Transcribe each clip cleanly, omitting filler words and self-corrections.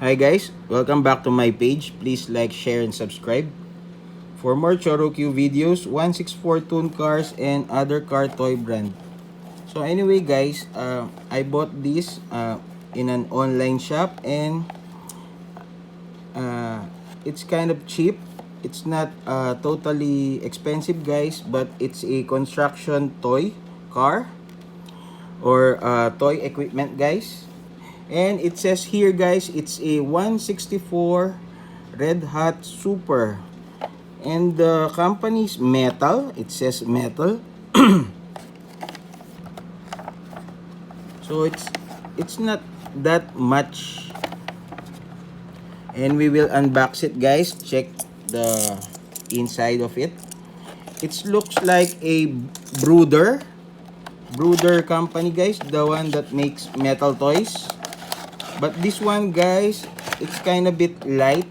Hi guys, welcome back to my page. Please like, share, and subscribe for more Chorokyu videos, 164 tune cars, and other car toy brand. So anyway guys, I bought this in an online shop, and it's kind of cheap. It's not totally expensive guys, but it's a construction toy car or toy equipment guys. And it says here guys, it's a 164 Red Hot Super, and the company's metal. It says metal. So it's not that much, and we will unbox it guys. Check the inside of it. It looks like a Brooder company guys, the one that makes metal toys. But this one guys, it's kind of bit light,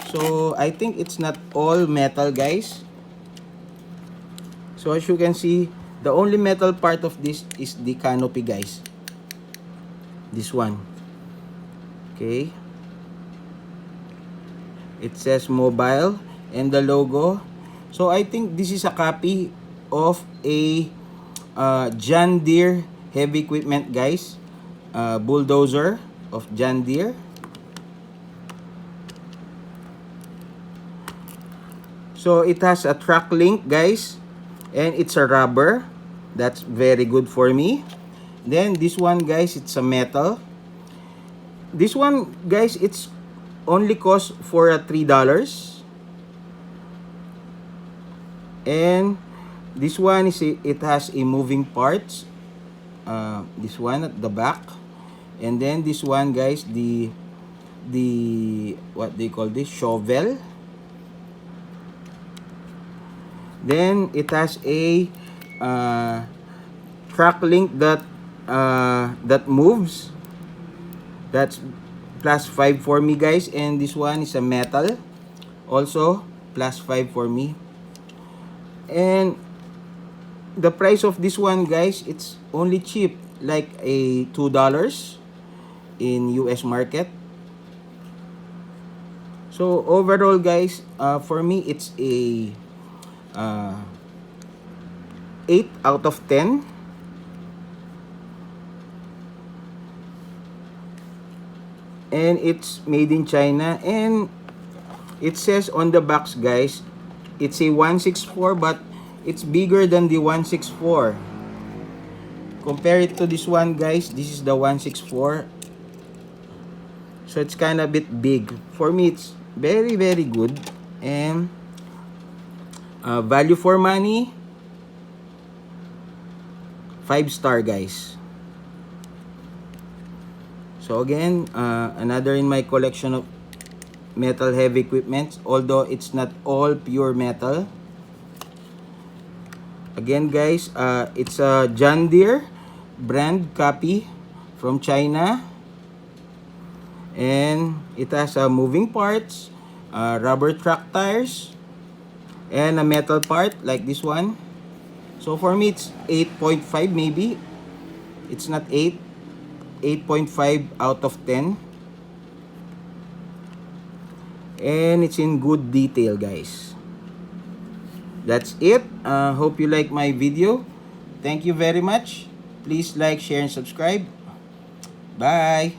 so I think it's not all metal guys. So as you can see, the only metal part of this is the canopy guys, this one. Okay, it says mobile and the logo. So I think this is a copy of a John Deere heavy equipment guys, bulldozer of John Deere. So it has a track link guys, and it's a rubber. That's very good for me. Then this one guys, it's a metal. This one guys, it's only cost for $3. And this one is it has a moving parts. This one at the back. And then this one guys, the what they call this, shovel. Then it has a track link that moves. That's +5 for me guys. And this one is a metal, also +5 for me. And the price of this one guys, it's only cheap, like a $2 in US market. So overall guys, for me it's a 8 out of 10. And it's made in China, and it says on the box guys, it's a 164, but it's bigger than the 164. Compare it to this one guys, this is the 164. So it's kind of a bit big. For me, it's very good. And value for money, 5-star guys. So again, another in my collection of metal heavy equipment, although it's not all pure metal. Again guys, it's a John Deere brand copy from China. And it has moving parts, rubber track tires, and a metal part like this one. So for me it's 8.5 maybe. It's not 8, 8.5 out of 10. And it's in good detail guys. That's it. Hope you like my video. Thank you very much. Please like, share, and subscribe. Bye.